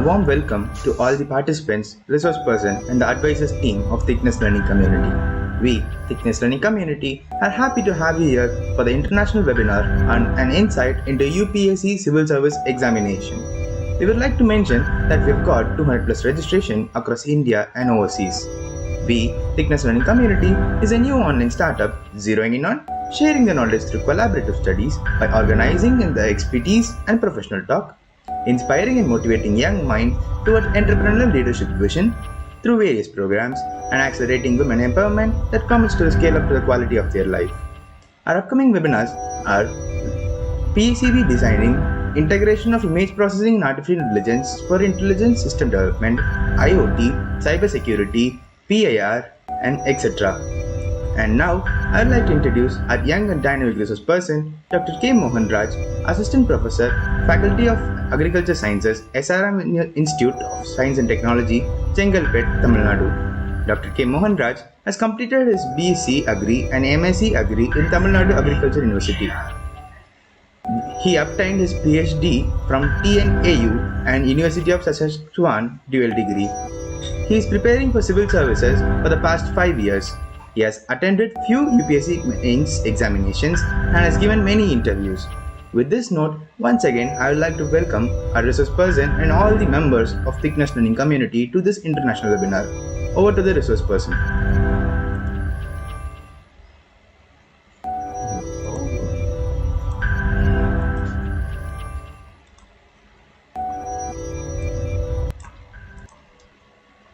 warm welcome to all the participants, resource person and the advisors team of ThickNess Learning Community. We, ThickNess Learning Community, are happy to have you here for the international webinar on an insight into UPSC Civil Service Examination. We would like to mention that we've got 200 plus registration across India and overseas. We, ThickNess Learning Community, is a new online startup zeroing in on sharing the knowledge through collaborative studies by organizing in the expertise and professional talk, inspiring and motivating young minds toward entrepreneurial leadership vision through various programs, and accelerating women empowerment that commits to scale up to the quality of their life. Our upcoming webinars are PCB designing, integration of image processing and artificial intelligence for intelligent system development, IoT, cybersecurity, PIR, and etc. And now, I would like to introduce our young and dynamic resource person, Dr. K. MOHANRAJ, Assistant Professor, Faculty of Agriculture Sciences, SRM Institute of Science and Technology, CHENGALPATTU, Tamil Nadu. Dr. K. MOHANRAJ has completed his B.Sc. AGRI and M.Sc. AGRI in Tamil Nadu Agriculture University. He obtained his Ph.D. from TNAU and University of Saskatchewan dual degree. He is preparing for civil services for the past 5 years. He has attended few UPSC mains examinations and has given many interviews. With this note, once again, I would like to welcome our resource person and all the members of ThickNess Learning Community to this international webinar. Over to the resource person.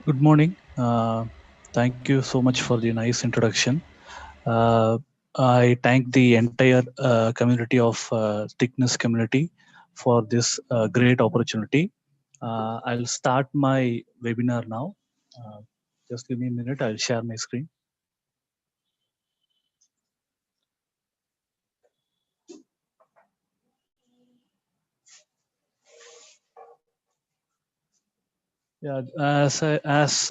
Good morning. Thank you so much for the nice introduction. I thank the entire community of ThickNess community for this great opportunity. I'll start my webinar now. Just give me a minute. I'll share my screen. Yeah, as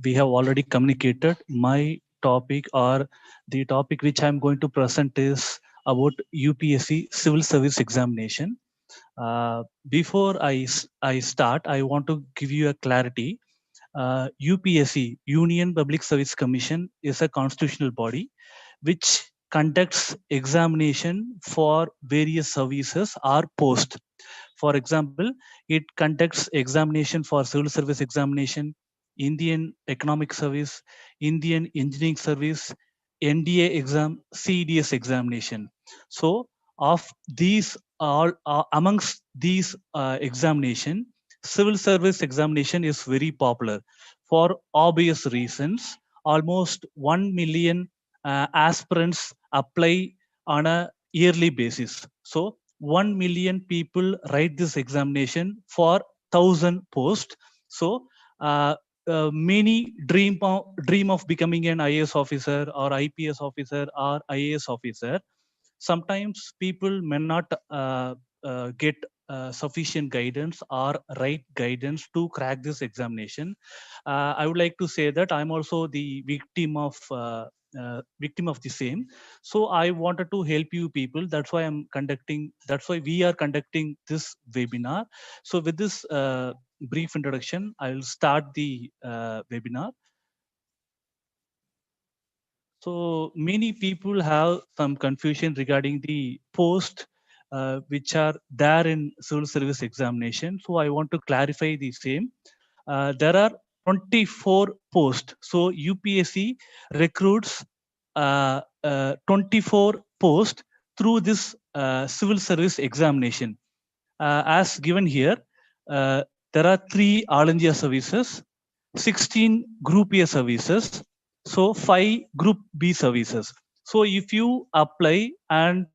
we have already communicated, my topic or the topic which I'm going to present is about UPSC Civil Service Examination. Before I start, I want to give you a clarity. UPSC, Union Public Service Commission, is a constitutional body which conducts examination for various services or posts. For example, it conducts examination for civil service examination, Indian Economic Service, Indian Engineering Service, NDA exam, CEDS examination. So, of these all amongst these examination, civil service examination is very popular for obvious reasons. Almost 1 million aspirants apply on a yearly basis. So 1 million people write this examination for 1,000 posts. So many dream of becoming an IAS officer or IPS officer or IAS officer. Sometimes people may not get sufficient guidance or right guidance to crack this examination. I would like to say that I'm also the victim of the same. So I wanted to help you people. That's why we are conducting this webinar. So with this brief introduction, I will start the webinar. So many people have some confusion regarding the post which are there in civil service examination. So I want to clarify the same. There are 24 posts. So UPSC recruits 24 posts through this civil service examination. As given here, there are 3 All India services, 16 Group A services, so 5 Group B services. So if you apply and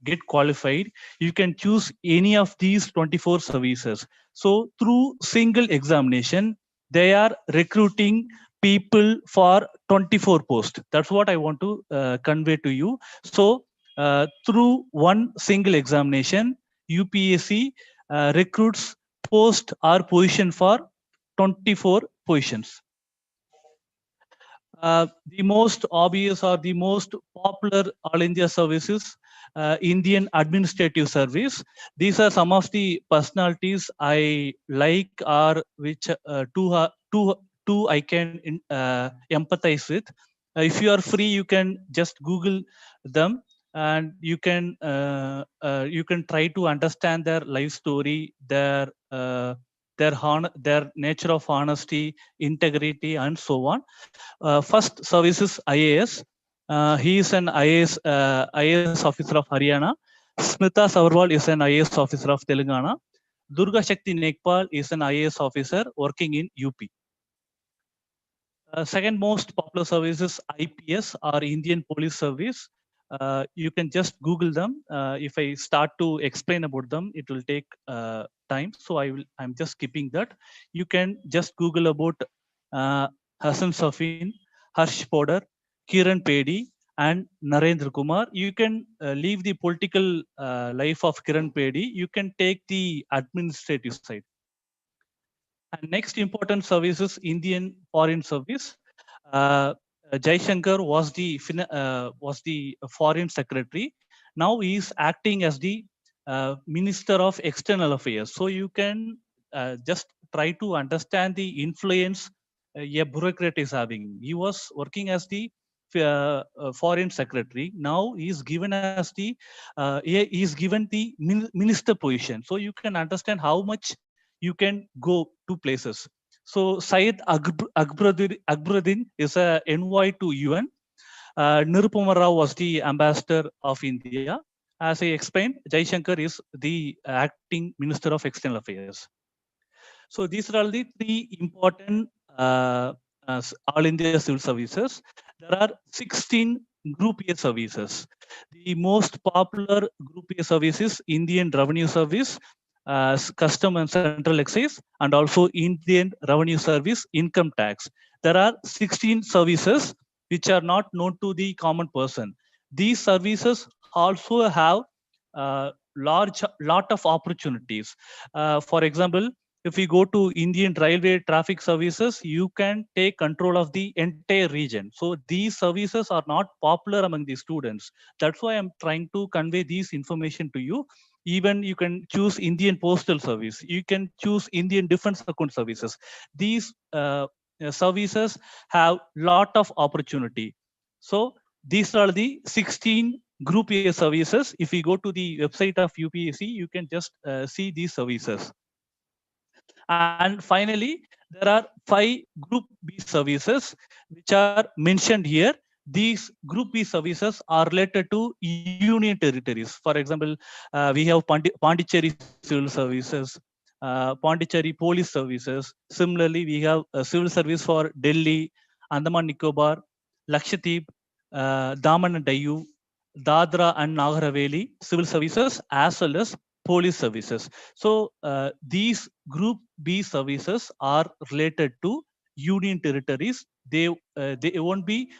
get qualified, you can choose any of these 24 services. So through single examination, they are recruiting people for 24 posts. That's what I want to convey to you. So through one single examination, UPSC recruits post or position for 24 positions. The most obvious or the most popular All India services Indian Administrative Service. These are some of the personalities I like, or which two I can empathize with. If you are free, you can just Google them, and you can try to understand their life story, their nature of honesty, integrity, and so on. First service is IAS. He is an IAS officer of Haryana. Smita Savarwal is an IAS officer of Telangana. Durga Shakti Nekpal is an IAS officer working in UP. Second most popular service is IPS, or Indian Police Service. You can just Google them. If I start to explain about them, it will take time. So I'm just skipping that. You can just Google about Hassan Safin, Harsh Poddar, Kiran Pedi, and Narendra Kumar. You can leave the political life of Kiran Pedi. You can take the administrative side. And next important service is Indian Foreign Service. Jaishankar was the foreign secretary. Now he is acting as the Minister of External Affairs. So you can just try to understand the influence a bureaucrat is having. He was working as the foreign secretary. Now he is given as the he is given the minister position. So you can understand how much you can go to places. So Syed Akbaruddin is a envoy to UN. Nirupama Rao was the ambassador of India. As I explained, Jaishankar is the acting Minister of External Affairs. So these are all the three important All India Civil Services. There are 16 Group A services. The most popular Group A service is Indian Revenue Service, Custom and Central Excise, and also Indian Revenue Service, Income Tax. There are 16 services which are not known to the common person. These services also have lot of opportunities. For example, if we go to Indian Railway Traffic Services, you can take control of the entire region. So these services are not popular among the students. That's why I'm trying to convey these information to you. Even you can choose Indian Postal Service. You can choose Indian Defense Account Services. These services have lot of opportunity. So these are the 16 Group A services. If you go to the website of UPSC, you can just see these services. And finally, there are 5 Group B services which are mentioned here. These Group B services are related to union territories. For example, we have Pondicherry Civil Services, Pondicherry Police Services. Similarly, we have a civil service for Delhi, Andaman Nicobar, Lakshadweep, Daman and Diu, Dadra and Nagar Haveli civil services, as well as police services. So these Group B services are related to union territories. They won't be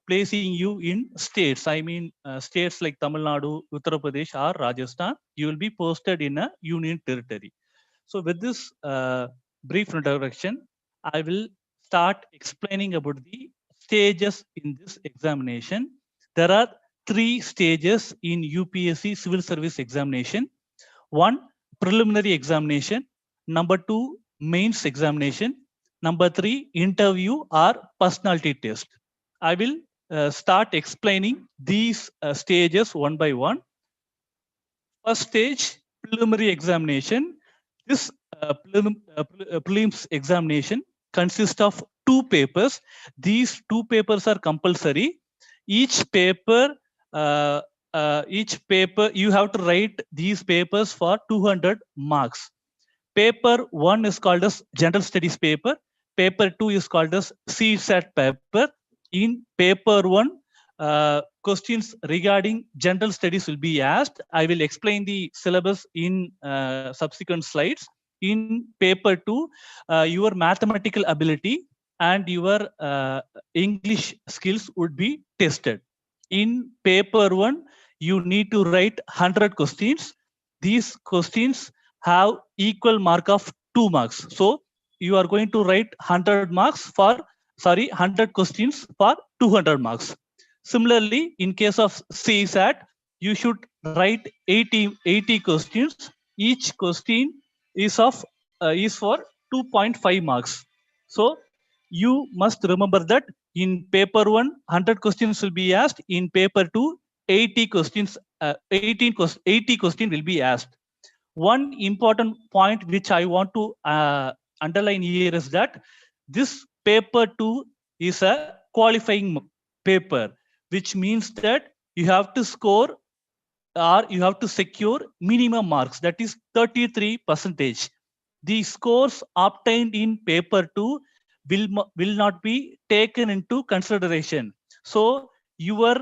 placing you in states. I mean, states like Tamil Nadu, Uttar Pradesh, or Rajasthan. You will be posted in a union territory. So with this brief introduction, I will start explaining about the stages in this examination. There are 3 stages in UPSC Civil Service Examination. 1, preliminary examination. Number 2, mains examination. Number 3, interview or personality test. I will start explaining these stages one by one. First stage, preliminary examination. This prelims examination consists of 2 papers. These 2 papers are compulsory. Each paper you have to write these papers for 200 marks. Paper 1 is called as General Studies paper. Paper 2 is called as CSAT paper. In paper 1, questions regarding general studies will be asked. I will explain the syllabus in subsequent slides. In paper 2, your mathematical ability and your English skills would be tested. In paper 1, you need to write 100 questions. These questions have equal mark of 2 marks. So you are going to write 100 questions for 200 marks. Similarly, in case of CSAT, you should write 80 questions. Each question is for 2.5 marks. So you must remember that in paper 1 100 questions will be asked, in paper 2 80 questions, 80 question will be asked. One important point which I want to underline here is that this paper 2 is a qualifying paper, which means that you have to score or you have to secure minimum marks, that is 33 percentage. The scores obtained in paper 2 will not be taken into consideration. So your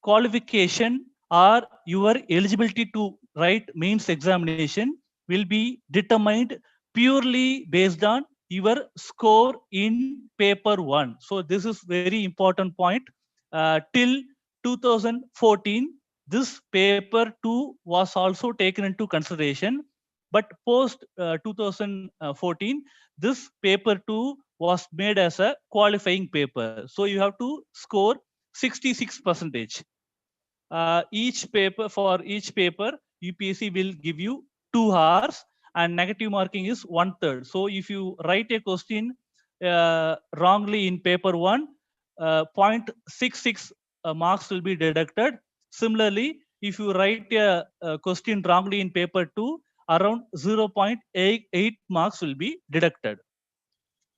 qualification or your eligibility to write mains examination will be determined purely based on your score in paper 1. So this is very important point. Till 2014, this paper 2 was also taken into consideration, but post 2014, this paper 2 was made as a qualifying paper. So you have to score 66 percentage. Each paper, UPSC will give you 2 hours, and negative marking is 1/3. So if you write a question wrongly in paper 1, 0.66 marks will be deducted. Similarly, if you write a question wrongly in paper 2, around 0.88 marks will be deducted.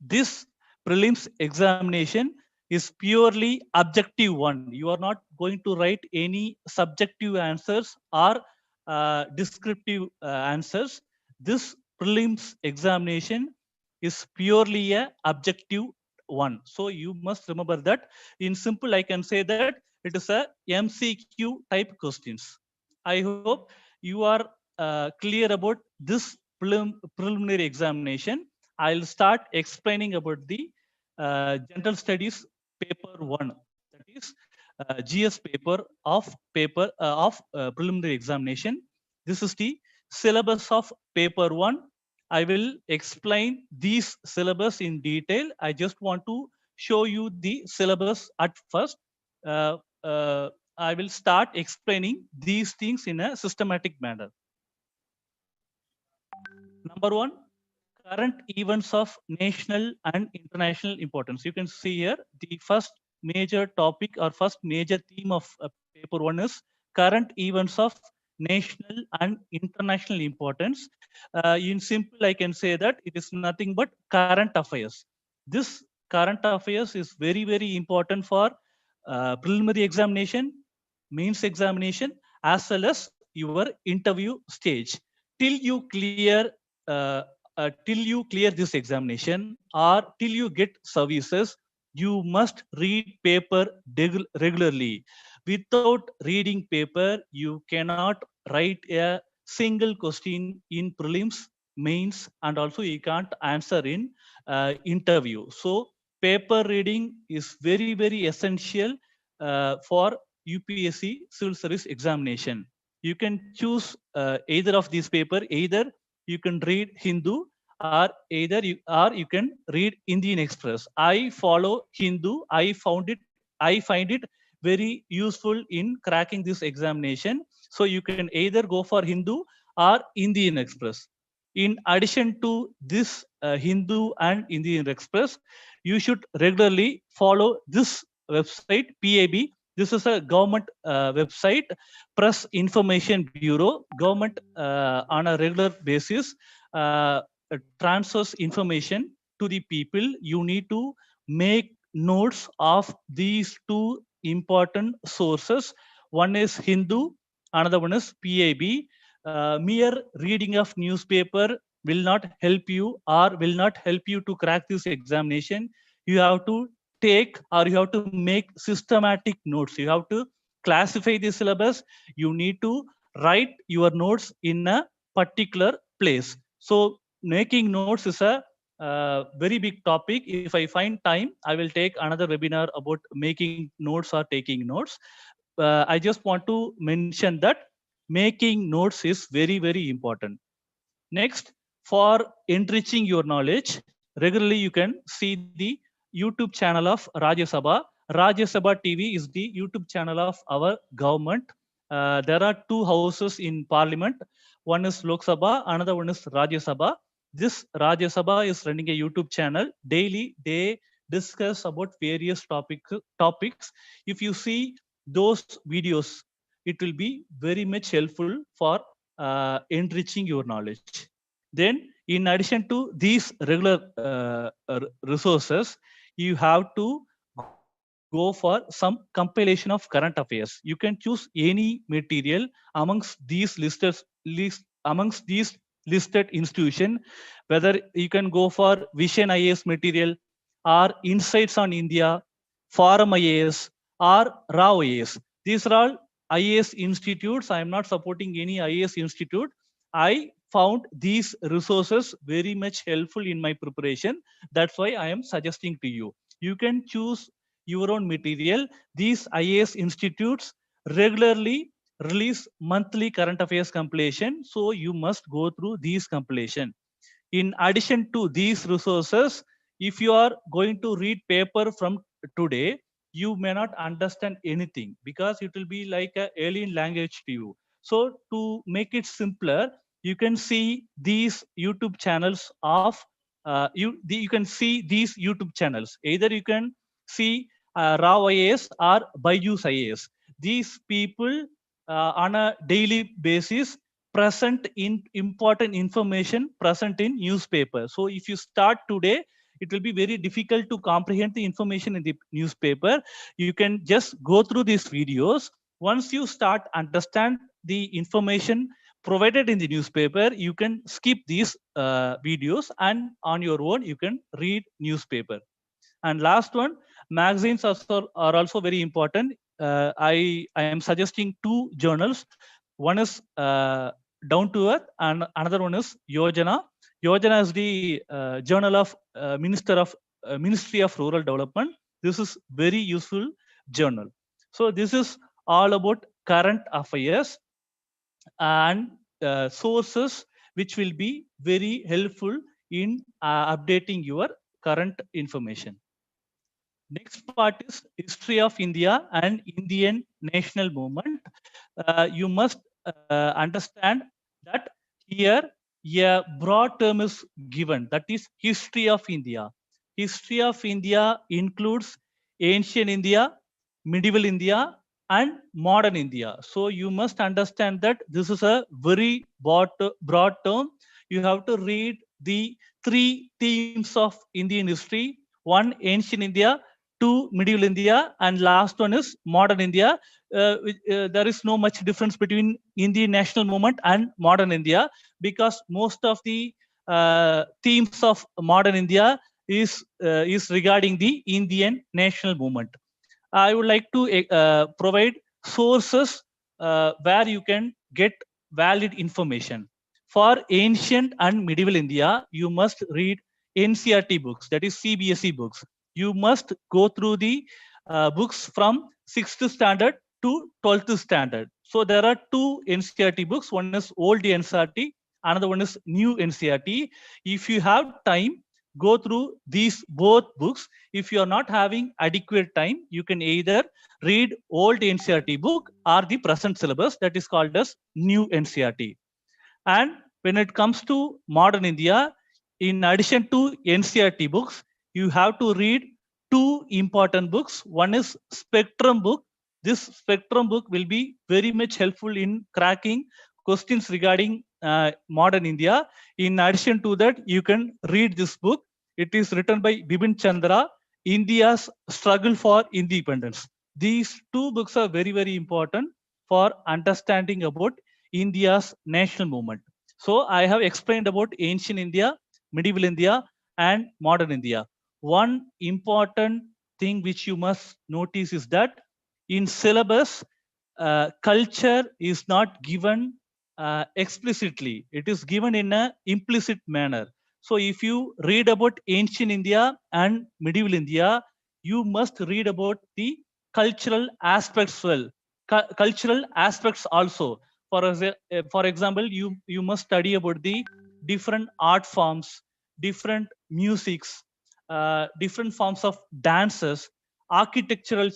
This prelims examination is purely objective one. You are not going to write any subjective answers or descriptive answers. This prelims examination is purely a objective one. So you must remember that. In simple, I can say that it is a MCQ type questions. I hope you are clear about this preliminary examination. I'll start explaining about the general studies paper 1, that is GS paper of preliminary examination. This is the syllabus of paper 1. I will explain these syllabus in detail. I just want to show you the syllabus at first. Uh, uh, I will start explaining these things in a systematic manner. Number 1, current events of national and international importance. You can see here the first major topic or first major theme of paper 1 is current events of national and international importance. In simple, I can say that it is nothing but current affairs. This current affairs is very, very important for preliminary examination, mains examination, as well as your interview stage. Till you clear this examination or till you get services, you must read paper regularly. Without reading paper, you cannot write a single question in prelims, mains, and also you can't answer in interview. So paper reading is very, very essential for UPSC civil service examination. You can choose either of these paper. Either you can read Hindu, or you can read Indian Express. I follow Hindu. I find it very useful in cracking this examination. So you can either go for Hindu or Indian Express. In addition to this Hindu and Indian Express, you should regularly follow this website, PAB. This is a government website, Press Information Bureau. Government on a regular basis transfers information to the people. You need to make notes of these two important sources. One is Hindu, another one is PAB. Mere reading of newspaper will not help you or will not help you to crack this examination. You have to take or you have to make systematic notes. You have to classify the syllabus. You need to write your notes in a particular place. So making notes is a very big topic. If I find time, I will take another webinar about making notes or taking notes. I just want to mention that making notes is very, very important. Next, for enriching your knowledge, regularly you can see the YouTube channel of Rajya Sabha. Rajya Sabha TV is the YouTube channel of our government. There are two houses in parliament. One is Lok Sabha, another one is Rajya Sabha. This Rajya Sabha is running a YouTube channel. Daily, they discuss about various topics. If you see those videos, it will be very much helpful for enriching your knowledge. Then, in addition to these regular resources, you have to go for some compilation of current affairs. You can choose any material amongst these amongst these listed institution, whether you can go for Vision IAS material or Insights on India, Forum IAS or RAW IAS. These are all IAS institutes. I am not supporting any IAS institute. I found these resources very much helpful in my preparation. That's why I am suggesting to you. You can choose your own material. These IAS institutes regularly release monthly current affairs compilation. So you must go through these compilation. In addition to these resources, if you are going to read paper from today, you may not understand anything because it will be like an alien language to you. So to make it simpler, you can see these YouTube channels of you can see these YouTube channels. Either you can see Raw IAS or Byju's IAS. These people on a daily basis present in important information present in newspaper. So if you start today, it will be very difficult to comprehend the information in the newspaper. You can just go through these videos. Once you start understand the information provided in the newspaper, you can skip these videos and on your own you can read newspaper. And last one, magazines are also very important. I am suggesting two journals. One is Down to Earth, and another one is Yojana. Yojana is the journal of Ministry of Rural Development. This is very useful journal. So this is all about current affairs and sources which will be very helpful in updating your current information. Next part is history of India and Indian national movement. You must understand that here a broad term is given, that is history of India. History of India includes ancient India, medieval India, and modern India. So you must understand that this is a very broad term. You have to read the three themes of Indian history. One, ancient India; two, medieval India; and last one is modern India. There is no much difference between Indian national movement and modern India, because most of the themes of modern India is regarding the Indian national movement. I would like to provide sources where you can get valid information. For ancient and medieval India, you must read NCERT books, that is CBSE books. You must go through the books from 6th standard to 12th standard. So there are two NCERT books. One is old NCERT, another one is new NCERT. If you have time, go through these both books. If you are not having adequate time, you can either read old NCERT book or the present syllabus, that is called as new NCERT. And when it comes to modern India, in addition to NCERT books, you have to read two important books. One is Spectrum book. This Spectrum book will be very much helpful in cracking questions regarding modern India. In addition to that, you can read this book. It is written by Bipin Chandra, India's Struggle for Independence. These two books are very, very important for understanding about India's national movement. So I have explained about ancient India, medieval India, and modern India. One important thing which you must notice is that in syllabus, culture is not given explicitly. It is given in an implicit manner. So if you read about ancient India and medieval India, you must read about the cultural aspects well. Cultural aspects also. For example, you must study about the different art forms, different musics, different forms of dances, architectural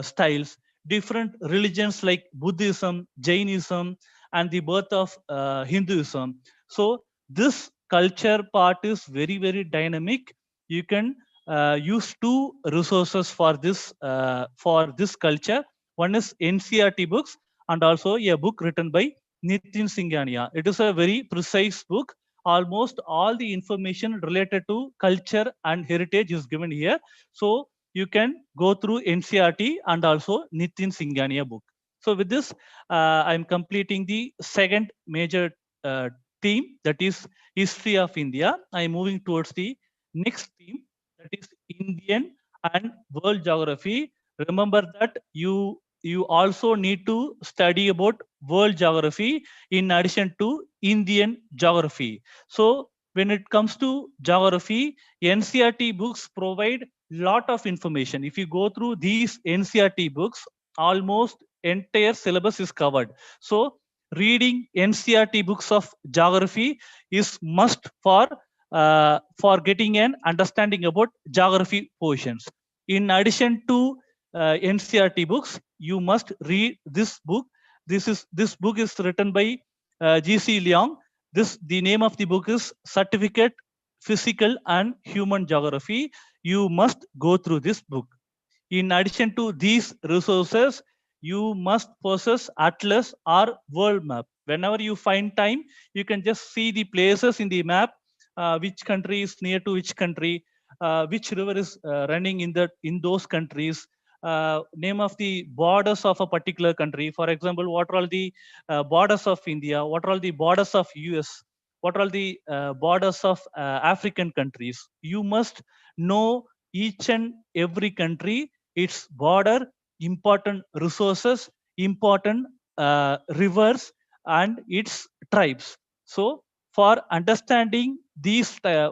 styles, different religions like Buddhism, Jainism, and the birth of Hinduism. So this culture part is very, very dynamic. You can use two resources for this culture. One is NCRT books and also a book written by Nitin Singhania. It is a very precise book. Almost all the information related to culture and heritage is given here. So you can go through NCRT and also Nitin Singhania book. So with this, I'm completing the second major theme, that is history of India. I'm moving towards the next theme, that is Indian and world geography. Remember that you also need to study about world geography in addition to Indian geography. So when it comes to geography, NCRT books provide lot of information. If you go through these NCRT books, almost entire syllabus is covered. So reading NCRT books of geography is must for getting an understanding about geography portions. In addition to NCRT books, you must read this book. This book is written by G.C. Leong. The name of the book is Certificate Physical and Human Geography. You must go through this book. In addition to these resources, you must possess atlas or world map. Whenever you find time, you can just see the places in the map, which country is near to which country, which river is running in those countries, name of the borders of a particular country. For example, what are all the borders of India? What are all the borders of US? What are all the borders of African countries? You must know each and every country, its border, important resources, important rivers, and its tribes. So for understanding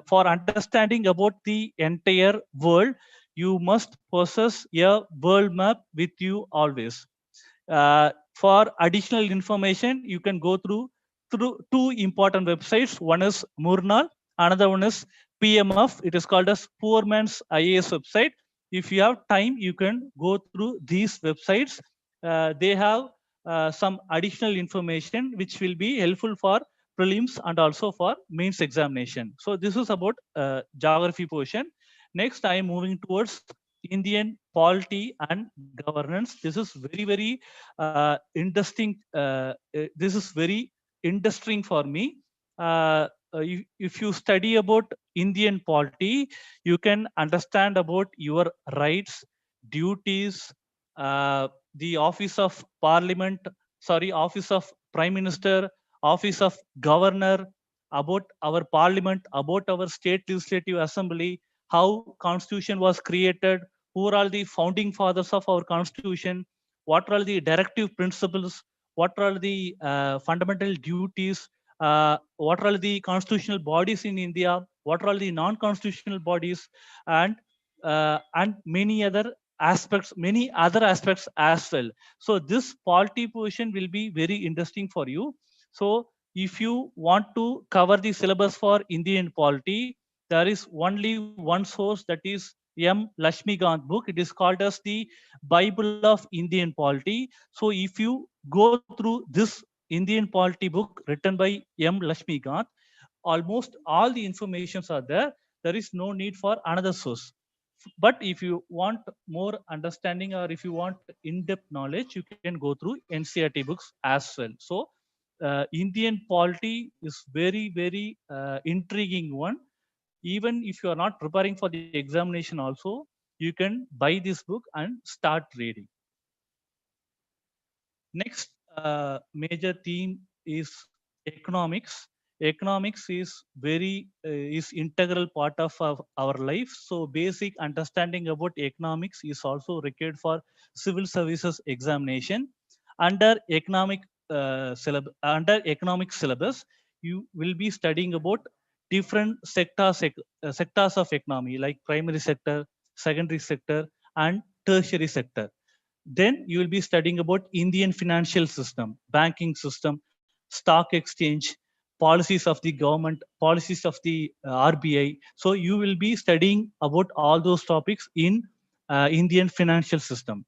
for understanding about the entire world, you must possess a world map with you always. For additional information, you can go through two important websites. One is Murnal, another one is PMF. It is called as Poor Man's IAS website. If you have time, you can go through these websites. They have some additional information which will be helpful for prelims and also for mains examination. So this is about geography portion. Next, I am moving towards Indian polity and governance. This is very, very interesting. This is very interesting for me. If you study about Indian polity, you can understand about your rights, duties, the office of parliament, office of prime minister, office of governor, about our parliament, about our state legislative assembly, how constitution was created, who are all the founding fathers of our constitution, what are all the directive principles, what are all the fundamental duties, what are all the constitutional bodies in India, what are all the non-constitutional bodies, and many other aspects as well. So this polity portion will be very interesting for you. So if you want to cover the syllabus for Indian polity, there is only one source, that is M. Lakshmikant book. It is called as the Bible of Indian polity. So if you go through this Indian polity book written by M. Lakshmikant, almost all the informations are there. There is no need for another source. But if you want more understanding, or if you want in-depth knowledge, you can go through NCRT books as well. So Indian polity is very, very intriguing one. Even if you are not preparing for the examination also, you can buy this book and start reading. Next major theme is economics. Economics is integral part of our life. So basic understanding about economics is also required for civil services examination. Under economic syllabus, you will be studying about different sectors of economy, like primary sector, secondary sector, and tertiary sector. Then you will be studying about Indian financial system, banking system, stock exchange, policies of the government, policies of the RBI. So you will be studying about all those topics in Indian financial system.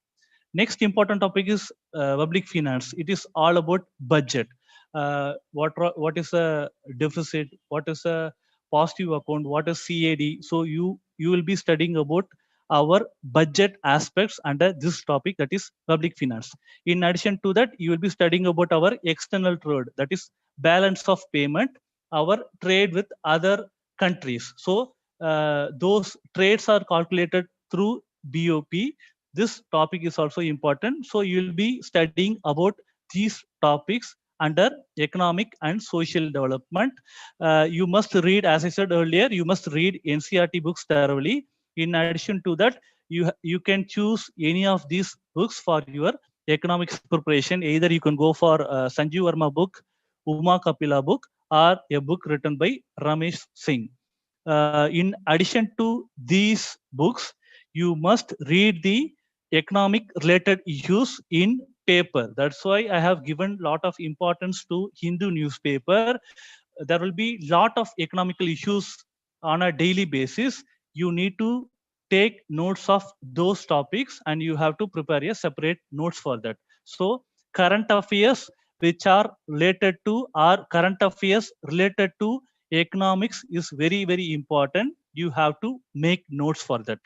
Next important topic is public finance. It is all about budget. What is a deficit? What is a positive account? What is CAD? So you will be studying about our budget aspects under this topic, that is public finance. In addition to that, you will be studying about our external trade, that is balance of payment, our trade with other countries. So those trades are calculated through BOP. This topic is also important. So you will be studying about these topics under economic and social development. You must read, as I said earlier, you must read NCERT books thoroughly. In addition to that, you can choose any of these books for your economics preparation. Either you can go for Sanjeev Verma book, Uma Kapila book, or a book written by Ramesh Singh. In addition to these books, you must read the economic related issues in paper. That's why I have given lot of importance to Hindu newspaper. There will be lot of economical issues on a daily basis. You need to take notes of those topics and you have to prepare a separate notes for that. So current affairs which are related to, or current affairs related to economics is very, very important. You have to make notes for that.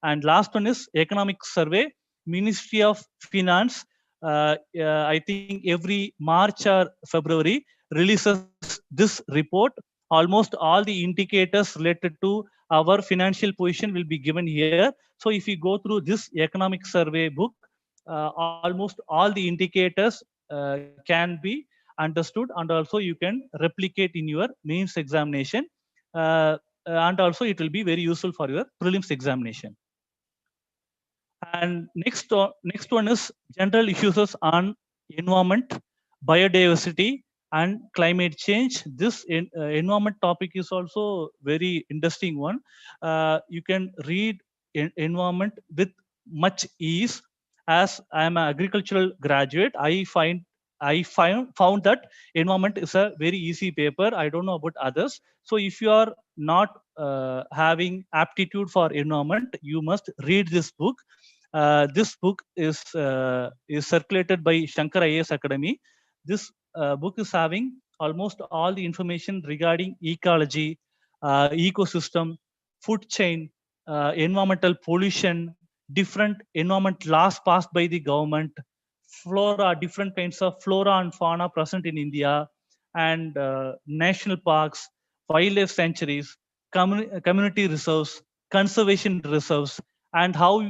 And last one is economic survey. Ministry of Finance, I think every March or February releases this report. Almost all the indicators related to our financial position will be given here. So if you go through this economic survey book, almost all the indicators can be understood, and also you can replicate in your mains examination. uh, and also it will be very useful for your prelims examination. And next one is general issues on environment, biodiversity, and climate change. This environment topic is also very interesting one. You can read environment with much ease. As I am an agricultural graduate, I found that environment is a very easy paper. I don't know about others. So if you are not having aptitude for environment, you must read this book. This book is circulated by Shankar IAS Academy. This book is having almost all the information regarding ecology, ecosystem, food chain, environmental pollution, different environment laws passed by the government, flora, different kinds of flora and fauna present in India, and national parks, wildlife sanctuaries, community reserves, conservation reserves, and how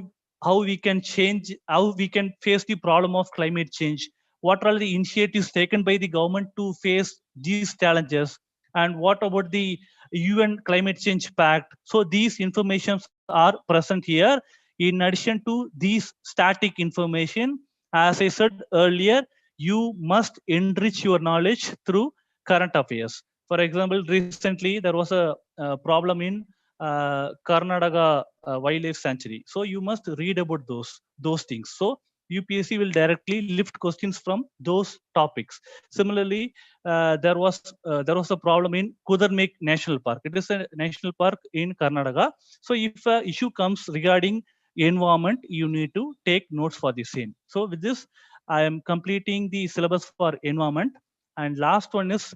we can change, how we can face the problem of climate change. What are the initiatives taken by the government to face these challenges, and what about the UN Climate Change Pact? So these informations are present here. In addition to these static information, as I said earlier, you must enrich your knowledge through current affairs. For example, recently there was a problem in Karnataka wildlife sanctuary. So you must read about those things. So UPSC will directly lift questions from those topics. Similarly, there was a problem in Kudarmek National Park. It is a national park in Karnataka. So if an issue comes regarding environment, you need to take notes for the same. So with this, I am completing the syllabus for environment. And last one is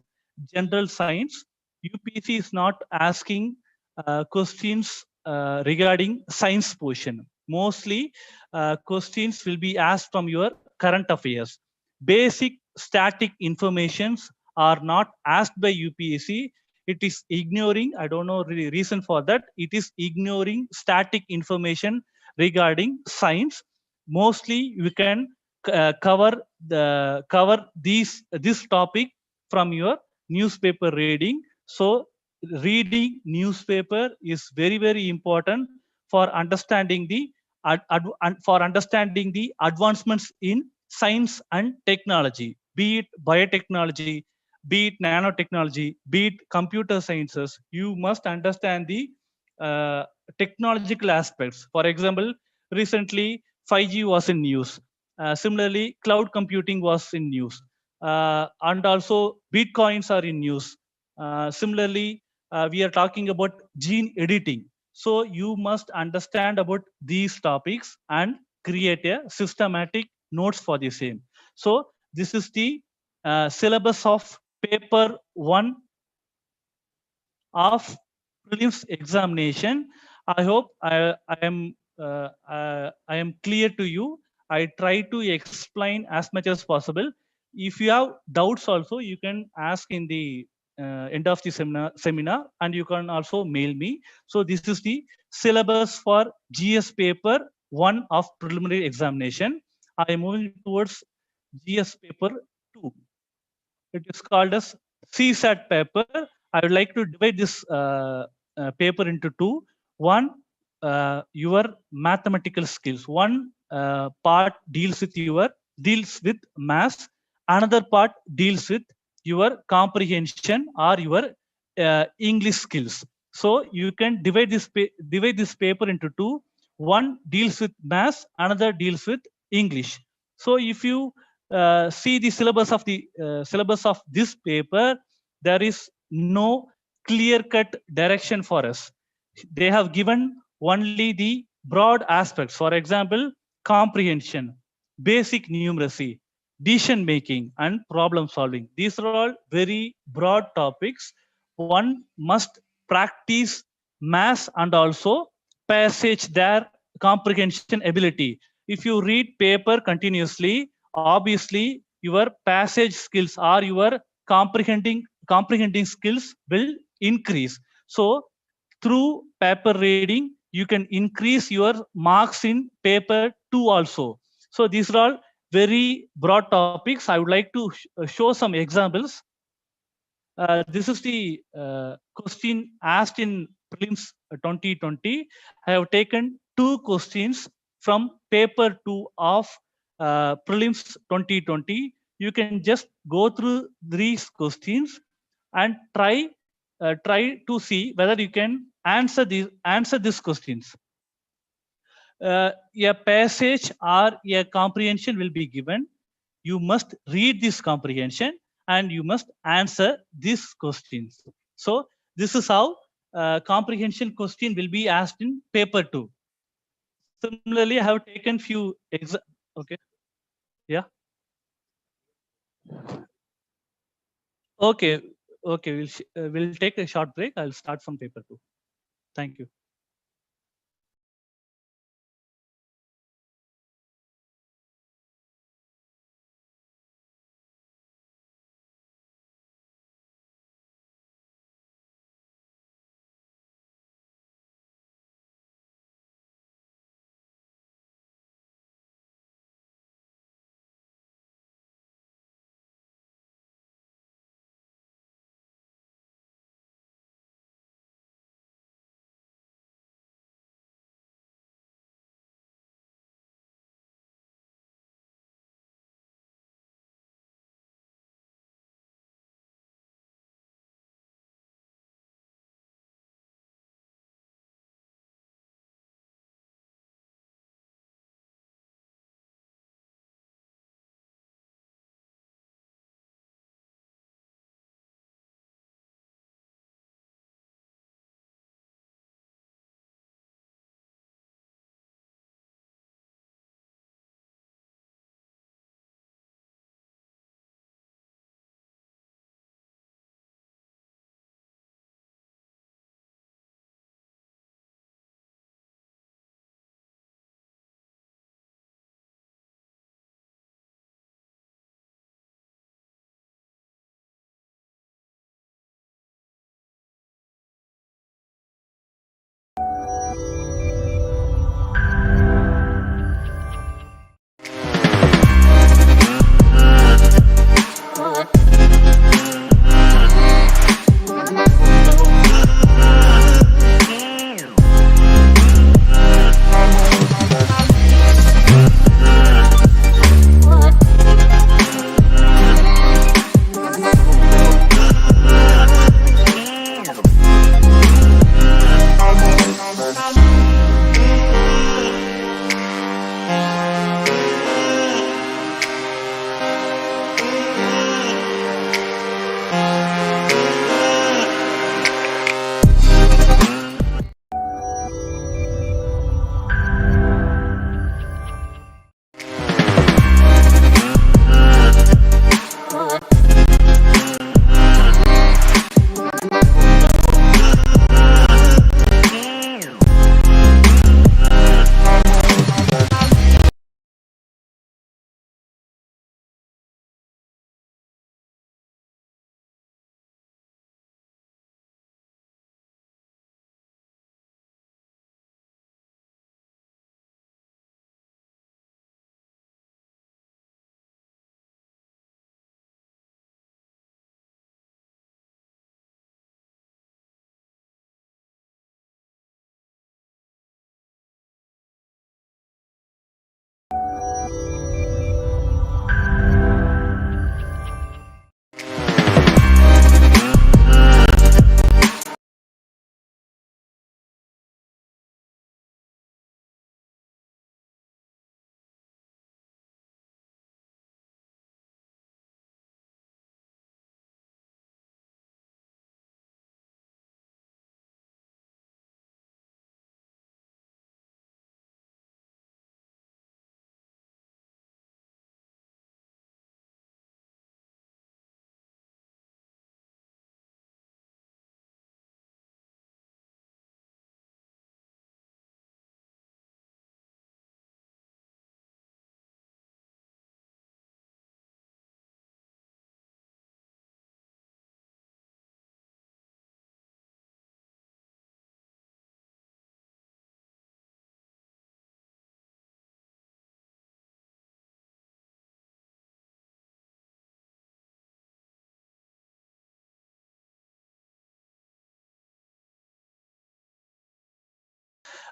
general science. UPSC is not asking questions regarding science portion. Mostly questions will be asked from your current affairs. Basic static informations are not asked by UPSC. It is ignoring, I don't know the reason for that, it is ignoring static information regarding science. Mostly you can cover this topic from your newspaper reading. So reading newspaper is very, very important for understanding the advancements in science and technology, be it biotechnology, be it nanotechnology, be it computer sciences. You must understand the technological aspects. For example, recently 5G was in news. Similarly, cloud computing was in news, and also bitcoins are in news. Similarly, we are talking about gene editing. So you must understand about these topics and create a systematic notes for the same. So this is the syllabus of paper 1 of prelims examination. I hope I am clear to you. I try to explain as much as possible. If you have doubts also, you can ask in the end of the seminar, and you can also mail me. So this is the syllabus for GS paper 1 of preliminary examination. I am moving towards GS paper 2. It is called as CSAT paper. I would like to divide this paper into two. One, your mathematical skills. One part deals with maths. Another part deals with your comprehension or your English skills. So you can divide this paper into two. One deals with maths, another deals with English. So if you see the syllabus of this paper, there is no clear-cut direction for us. They have given only the broad aspects. For example, comprehension, basic numeracy, decision making, and problem solving. These are all very broad topics. One must practice math and also passage their comprehension ability. If you read paper continuously, obviously your passage skills or your comprehending skills will increase. So through paper reading, you can increase your marks in paper 2 also. So these are all very broad topics. I would like to show some examples. This is the question asked in prelims 2020. I have taken two questions from paper 2 of prelims 2020. You can just go through these questions and try to see whether you can answer these questions. A passage or a comprehension will be given. You must read this comprehension and you must answer these questions. So this is how comprehension question will be asked in paper 2. Similarly, I have taken few okay. Yeah. Okay. Okay. We'll take a short break. I'll start from paper 2. Thank you.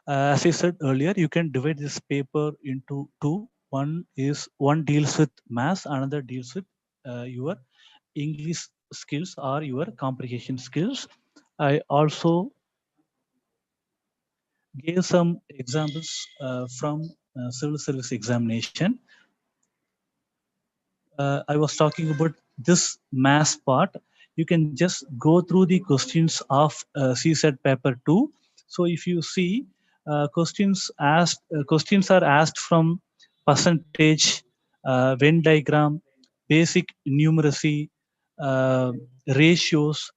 As I said earlier, you can divide this paper into two. One deals with maths, another deals with your English skills or your comprehension skills. I also gave some examples from civil service examination. I was talking about this mass part. You can just go through the questions of CSAT paper 2. So if you see questions are asked from percentage, Venn diagram, basic numeracy, uh, ratios,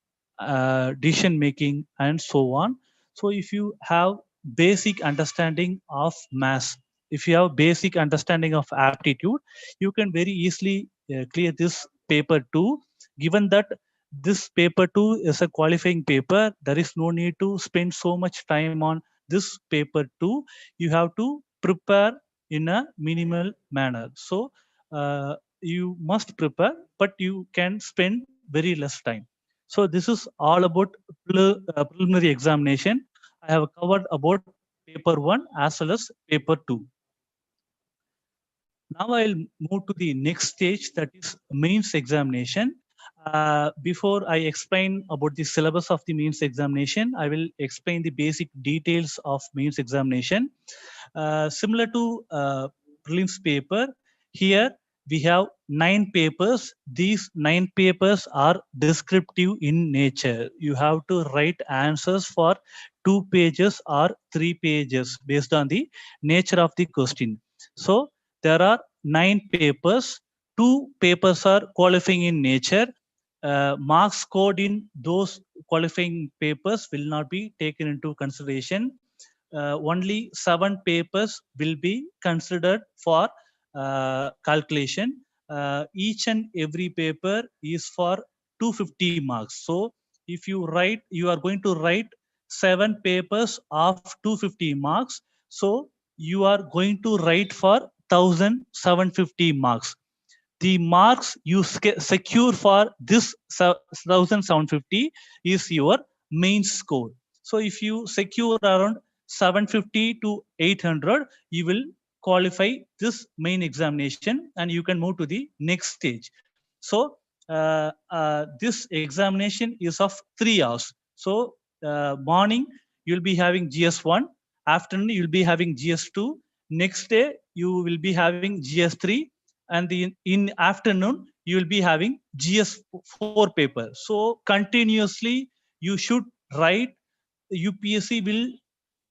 decision making, and so on. So if you have basic understanding of mass, if you have basic understanding of aptitude, you can very easily clear this paper 2. Given that this paper 2 is a qualifying paper, there is no need to spend so much time on this paper 2. You have to prepare in a minimal manner. So you must prepare, but you can spend very less time. So this is all about preliminary examination. I have covered about paper 1 as well as paper 2. Now I'll move to the next stage, that is mains examination. Before I explain about the syllabus of the mains examination, I will explain the basic details of mains examination. Similar to prelims paper, here we have 9 papers. These 9 papers are descriptive in nature. You have to write answers for 2 pages or 3 pages based on the nature of the question. So there are 9 papers. 2 papers are qualifying in nature. Marks scored in those qualifying papers will not be taken into consideration. Only 7 papers will be considered for calculation. Each and every paper is for 250 marks. So if you are going to write 7 papers of 250 marks. So you are going to write for 1750 marks. The marks you secure for this 1750 is your main score. So if you secure around 750 to 800, you will qualify this main examination and you can move to the next stage. So this examination is of 3 hours. So morning you'll be having GS1, afternoon you'll be having GS2, next day you will be having GS3, and in afternoon you will be having GS4 paper. So continuously you should write. UPSC will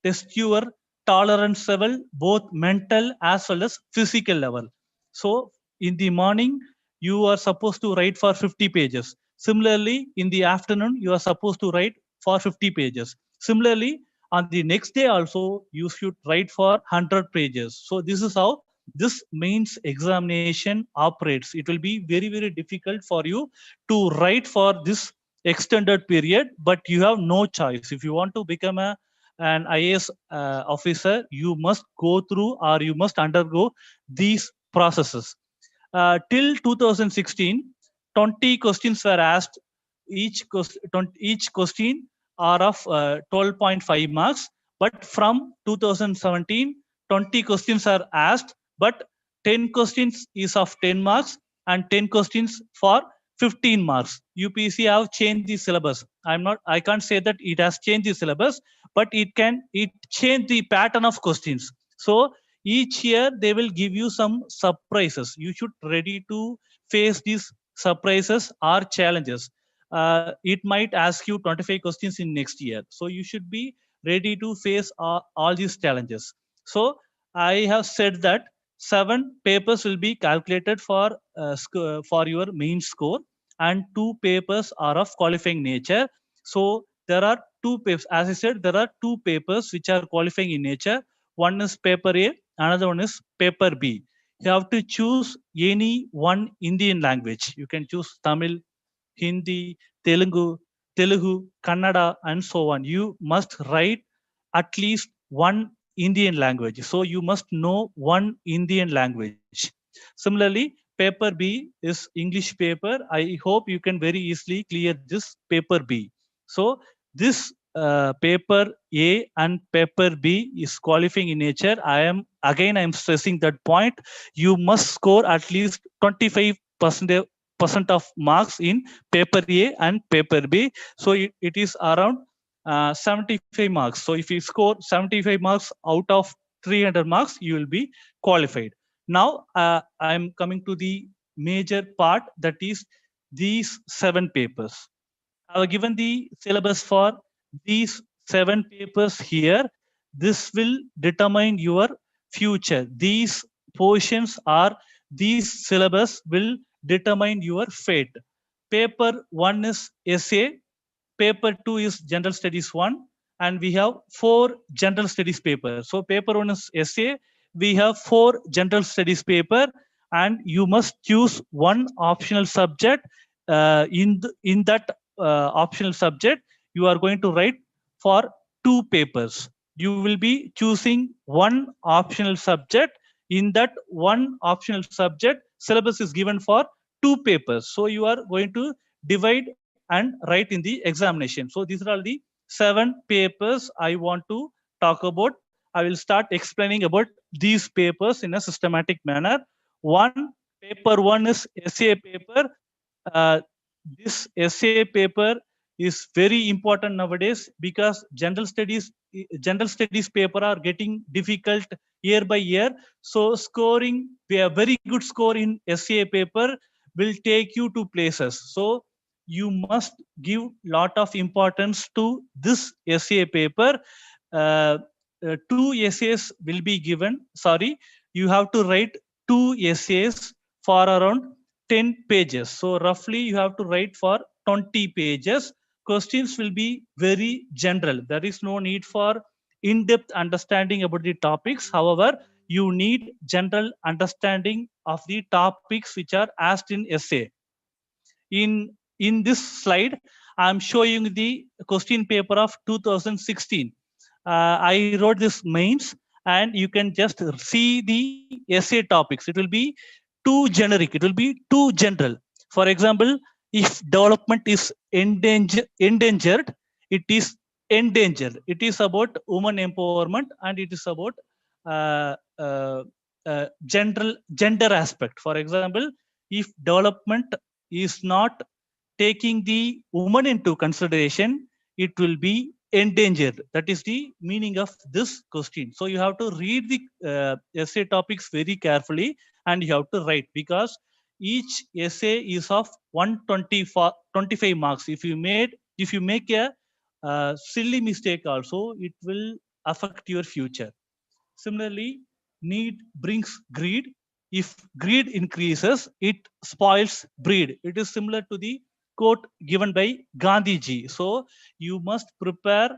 test your tolerance level, both mental as well as physical level. So in the morning you are supposed to write for 50 pages. Similarly in the afternoon you are supposed to write for 50 pages. Similarly on the next day also you should write for 100 pages. So this is how this mains examination operates. It will be very difficult for you to write for this extended period, but you have no choice. If you want to become an IAS officer, you must go through or you must undergo these processes. Till 2016, 20 questions were asked. Each question are of 12.5 marks. But from 2017, 20 questions are asked, but 10 questions is of 10 marks and 10 questions for 15 marks. UPSC have changed the syllabus. I can't say that it has changed the syllabus, but it change the pattern of questions. So each year they will give you some surprises. You should ready to face these surprises or challenges. It might ask you 25 questions in next year. So you should be ready to face all these challenges. So I have said that 7 papers will be calculated for your main score, and 2 papers are of qualifying nature. So there are 2 papers. As I said, there are 2 papers which are qualifying in nature. One is paper A, another one is paper B. You have to choose any one Indian language. You can choose Tamil, Hindi, Telugu, Kannada, and so on. You must write at least one Indian language. So you must know one Indian language. Similarly, paper B is English paper. I hope you can very easily clear this paper B. So this paper A and paper B is qualifying in nature. I am stressing that point. You must score at least 25% of marks in paper A and paper B. So it is around 75 marks. So if you score 75 marks out of 300 marks, you will be qualified. Now I am coming to the major part, that is these 7 papers. I have given the syllabus for these 7 papers here. This will determine your future. These portions are, these syllabus will determine your fate. Paper 1 is essay, paper 2 is general studies 1, and we have 4 general studies papers. So paper 1 is essay, we have 4 general studies paper, and you must choose one optional subject. In that optional subject, you are going to write for 2 papers. You will be choosing one optional subject. In that one optional subject, syllabus is given for 2 papers. So you are going to divide and write in the examination. So these are all the 7 papers I want to talk about. I will start explaining about these papers in a systematic manner. Paper 1 is essay paper. Uh, this essay paper is very important nowadays, because general studies paper are getting difficult year by year. So scoring a very good score in essay paper will take you to places. So you must give lot of importance to this essay paper. uh, 2 essays will be given. Sorry, you have to write 2 essays for around 10 pages. So roughly you have to write for 20 pages. Questions will be very general. There is no need for in-depth understanding about the topics. However, you need general understanding of the topics which are asked in essay. In this slide, I am showing the question paper of 2016. I wrote this mains, and you can just see the essay topics. It will be too generic, it will be too general. For example, if development is endangered, it is endangered. It is about women empowerment, and it is about uh, uh, general gender aspect. For example, if development is not taking the woman into consideration, it will be endangered. That is the meaning of this question. So you have to read the essay topics very carefully, and you have to write, because each essay is of 125 marks. If you make a silly mistake also, it will affect your future. Similarly, need brings greed. If greed increases, it spoils breed. It is similar to the quote given by Gandhi ji. So you must prepare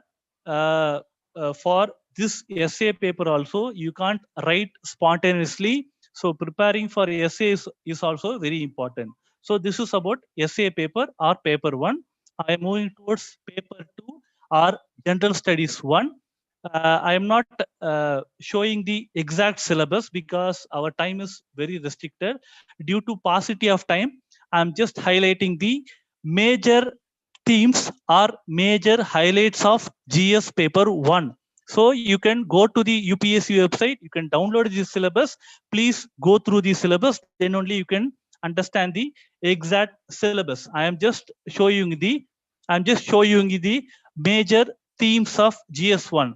for this essay paper also. You can't write spontaneously. So preparing for essays is also very important. So this is about essay paper or paper 1. I am moving towards paper 2 or general studies 1. I am not showing the exact syllabus because our time is very restricted. Due to paucity of time, I'm just highlighting the major themes or major highlights of GS paper 1. So you can go to the UPSC website, you can download the syllabus. Please go through the syllabus, then only you can understand the exact syllabus. I'm just showing you the major themes of GS1.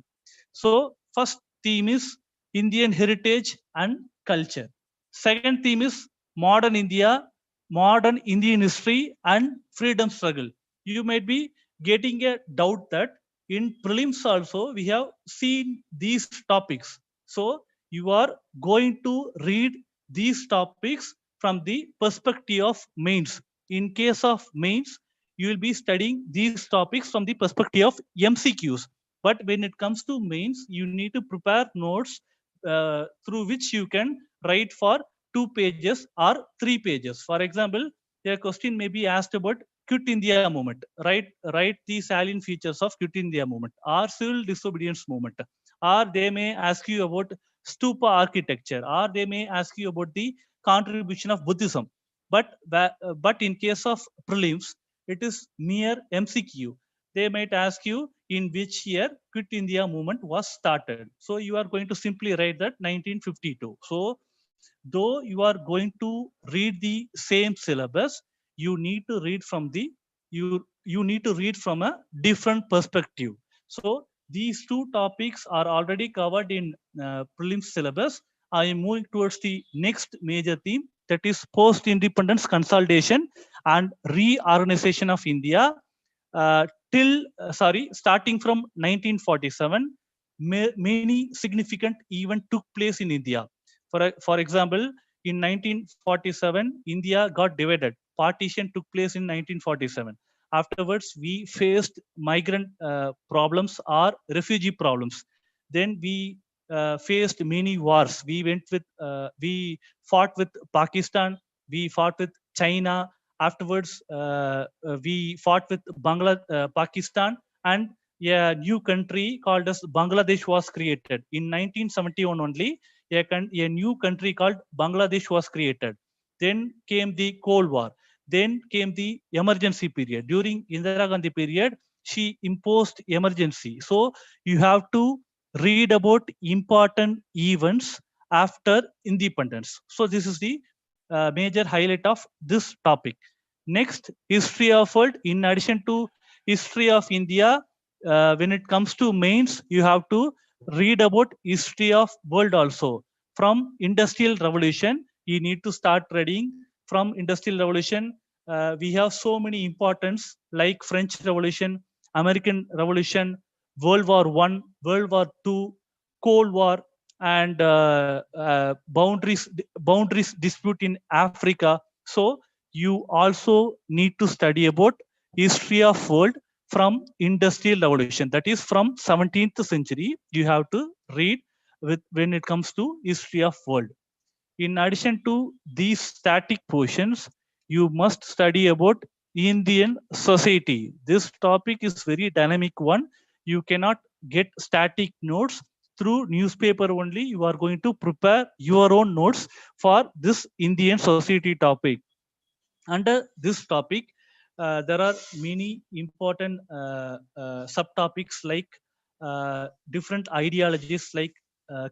So first theme is Indian heritage and culture. Second theme is modern India, modern Indian history and freedom struggle. You might be getting a doubt that in prelims also we have seen these topics. So you are going to read these topics from the perspective of mains. In case of mains, you will be studying these topics from the perspective of MCQs. But when it comes to mains, you need to prepare notes through which you can write for 2 pages or 3 pages. For example, a question may be asked about Quit India movement. Write the salient features of Quit India movement or civil disobedience movement. Or they may ask you about stupa architecture, or they may ask you about the contribution of Buddhism. But in case of prelims, it is mere MCQ. They might ask you in which year Quit India movement was started. So you are going to simply write that 1952. So though you are going to read the same syllabus, you need to read from the you need to read from a different perspective. So these two topics are already covered in prelims syllabus. I am moving towards the next major theme, that is post independence consolidation and reorganization of India starting from 1947. Many significant events took place in India. For example, in 1947, India got divided. Partition took place in 1947. Afterwards, we faced migrant problems or refugee problems. Then we faced many wars. We fought with Pakistan. We fought with China. Afterwards, we fought with Pakistan, and a new country called as Bangladesh was created in 1971 only. A new country called Bangladesh was created. Then came the Cold War. Then came the emergency period. During Indira Gandhi period, she imposed emergency. So you have to read about important events after independence. So this is the major highlight of this topic. Next, history of world. In addition to history of India, when it comes to mains, you have to read about history of world also. From industrial revolution, you need to start reading from industrial revolution. We have so many importance like French Revolution, American Revolution, World War One, World War Two, Cold War, and boundaries dispute in Africa. So you also need to study about history of world from industrial revolution, that is from 17th century. You have to read with when it comes to history of world. In addition to these static portions, you must study about Indian society. This topic is very dynamic one. You cannot get static notes through newspaper only. You are going to prepare your own notes for this Indian society topic. Under this topic, there are many important subtopics like different ideologies like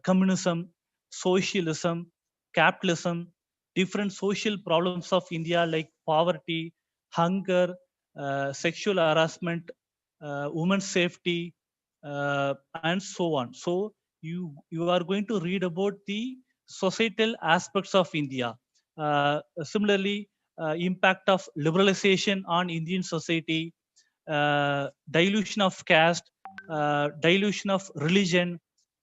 communism, socialism, capitalism, different social problems of India like poverty, hunger, sexual harassment, women's safety, and so on. So you are going to read about the societal aspects of India. Similarly, impact of liberalization on Indian society, dilution of caste, dilution of religion,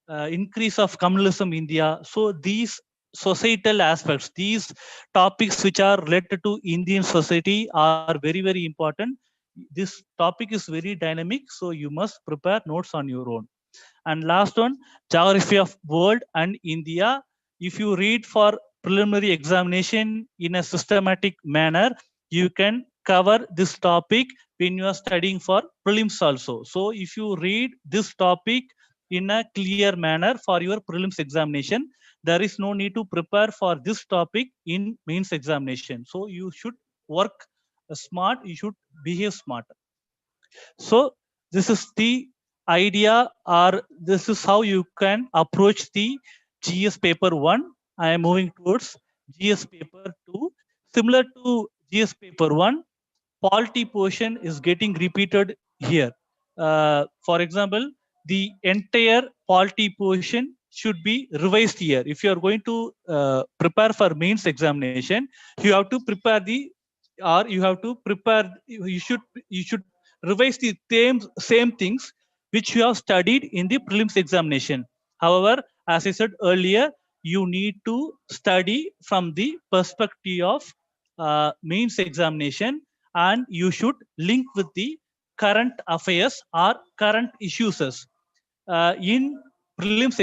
increase of communalism in India. So these societal aspects, these topics which are related to Indian society are very, very important. This topic is very dynamic, so you must prepare notes on your own. And last one, geography of world and India. If you read for preliminary examination in a systematic manner, you can cover this topic when you are studying for prelims also. So if you read this topic in a clear manner for your prelims examination, there is no need to prepare for this topic in mains examination. So you should work smart, you should behave smart. So this is the idea, or this is how you can approach the GS paper 1. I am moving towards GS paper 2. Similar to GS paper 1, polity portion is getting repeated here. For example, the entire polity portion should be revised here. If you are going to prepare for mains examination, you have to prepare you should revise the same things which you have studied in the prelims examination. However, as I said earlier, you need to study from the perspective of mains examination, and you should link with the current affairs or current issues. In prelims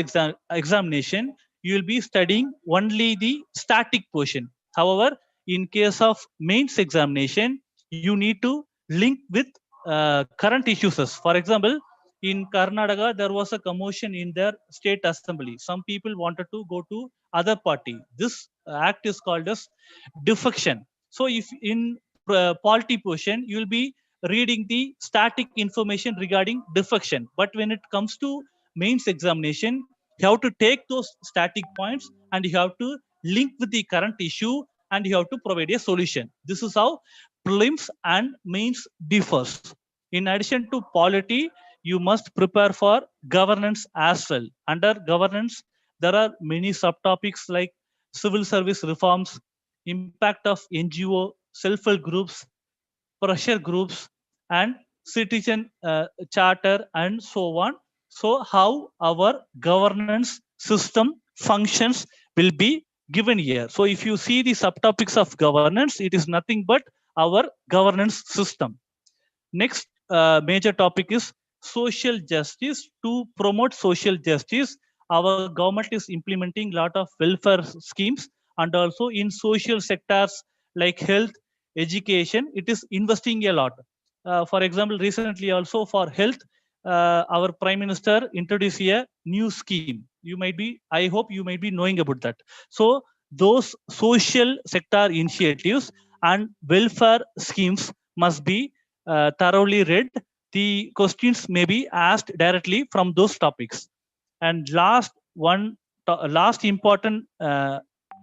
examination, you will be studying only the static portion. However, in case of mains examination, you need to link with current issues. For example, in Karnataka, there was a commotion in their state assembly. Some people wanted to go to other party. This act is called as defection. So if in polity portion, you will be reading the static information regarding defection. But when it comes to mains examination, you have to take those static points and you have to link with the current issue and you have to provide a solution. This is how prelims and mains differs. In addition to polity, you must prepare for governance as well. Under governance, there are many subtopics like civil service reforms, impact of NGO, self-help groups, pressure groups, and citizen charter, and so on. So, how our governance system functions will be given here. So, if you see the subtopics of governance, it is nothing but our governance system. Next major topic is social justice. To promote social justice, our government is implementing a lot of welfare schemes, and also in social sectors like health, education, it is investing a lot. For example, recently also for health, our Prime Minister introduced a new scheme. You might be, I hope you might be knowing about that. So those social sector initiatives and welfare schemes must be thoroughly read. The questions may be asked directly from those topics. And last important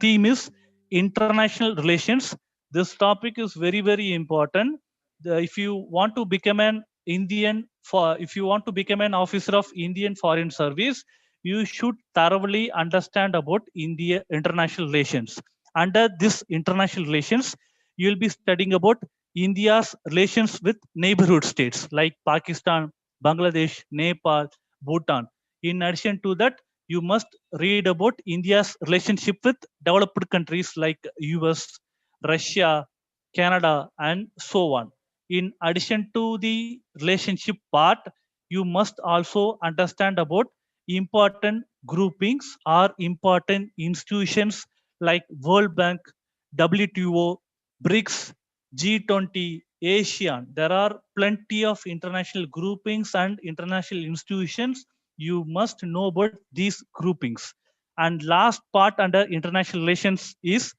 theme is international relations. This topic is very, very important. If you want to become an if you want to become an officer of Indian Foreign Service, you should thoroughly understand about India international relations. Under this international relations, you will be studying about India's relations with neighborhood states like Pakistan, Bangladesh, Nepal, Bhutan. In addition to that, you must read about India's relationship with developed countries like US, Russia, Canada, and so on. In addition to the relationship part, you must also understand about important groupings or important institutions like World Bank, WTO, BRICS, G20, ASEAN. There are plenty of international groupings and international institutions. You must know about these groupings. And last part under international relations is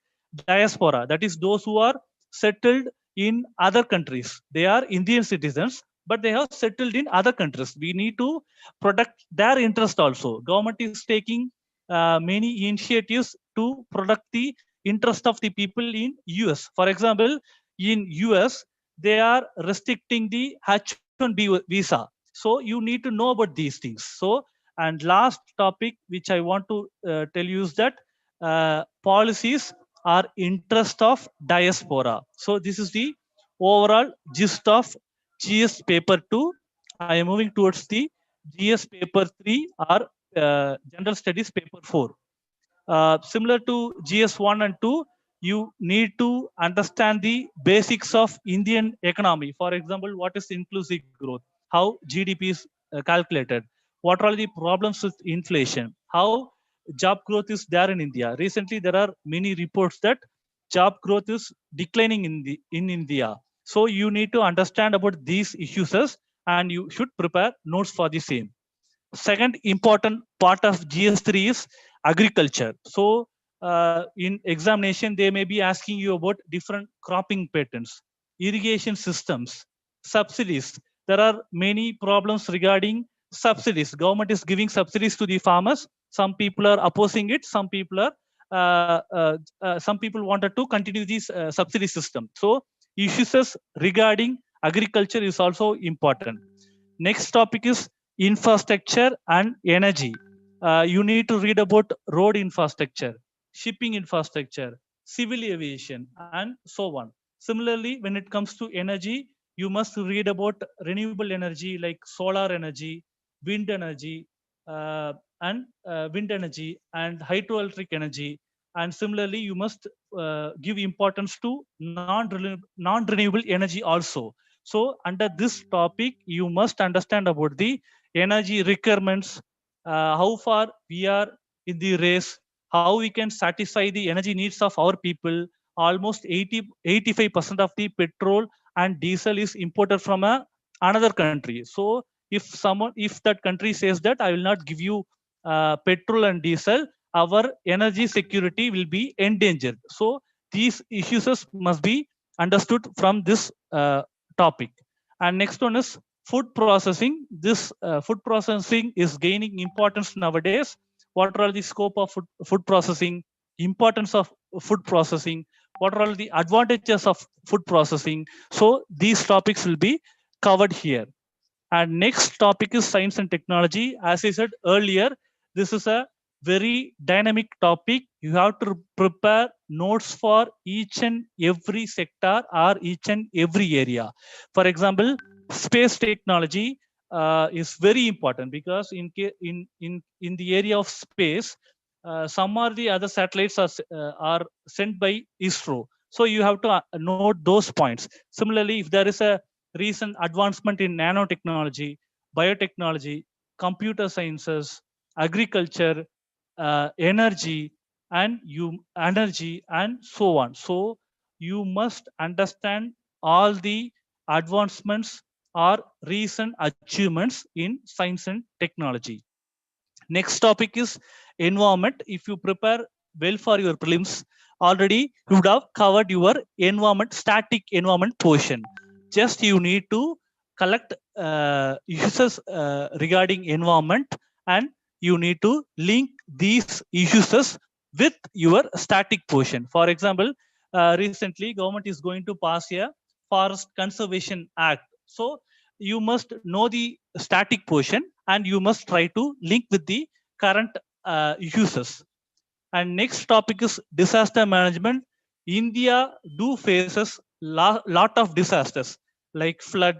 diaspora. That is those who are settled in other countries. They are Indian citizens, but they have settled in other countries. We need to protect their interest also. Government is taking many initiatives to protect the interest of the people in US. For example, in US, they are restricting the H1B visa. So you need to know about these things. So, and last topic which I want to tell you is that policies are interest of diaspora. So this is the overall gist of GS paper 2. I am moving towards the GS paper 3 or general studies paper 4. Similar to GS 1 and 2, you need to understand the basics of Indian economy. For example, what is inclusive growth? How GDP is calculated? What are the problems with inflation? How job growth is there in India? Recently, there are many reports that job growth is declining in India. So you need to understand about these issues and you should prepare notes for the same. Second important part of GS3 is agriculture. So in examination, they may be asking you about different cropping patterns, irrigation systems, subsidies. There are many problems regarding subsidies. Government is giving subsidies to the farmers. Some people are opposing it. Some people wanted to continue this subsidy system. So issues regarding agriculture is also important. Next topic is infrastructure and energy. You need to read about road infrastructure, shipping infrastructure, civil aviation, and so on. Similarly, when it comes to energy, you must read about renewable energy like solar energy, wind energy, wind energy and hydroelectric energy. And similarly, you must give importance to non-renewable energy also. So under this topic, you must understand about the energy requirements, how far we are in the race, how we can satisfy the energy needs of our people. Almost 85% of the petrol and diesel is imported from another country. So if that country says that I will not give you petrol and diesel, our energy security will be endangered. So these issues must be understood from this topic. And next one is food processing. This food processing is gaining importance nowadays. What are the scope of food processing, importance of food processing, what are all the advantages of food processing? So these topics will be covered here. And next topic is science and technology. As I said earlier, this is a very dynamic topic. You have to prepare notes for each and every sector or each and every area. For example, space technology is very important because in the area of space, some or the other satellites are sent by ISRO. So you have to note those points. Similarly, if there is a recent advancement in nanotechnology, biotechnology, computer sciences, agriculture, energy, and so on. So you must understand all the advancements or recent achievements in science and technology. Next topic is environment. If you prepare well for your prelims, already you would have covered your environment, static environment portion. Just you need to collect issues regarding environment, and you need to link these issues with your static portion. For example, recently government is going to pass a Forest Conservation Act. So you must know the static portion and you must try to link with the current uses. And next topic is disaster management. India do faces lot of disasters like flood,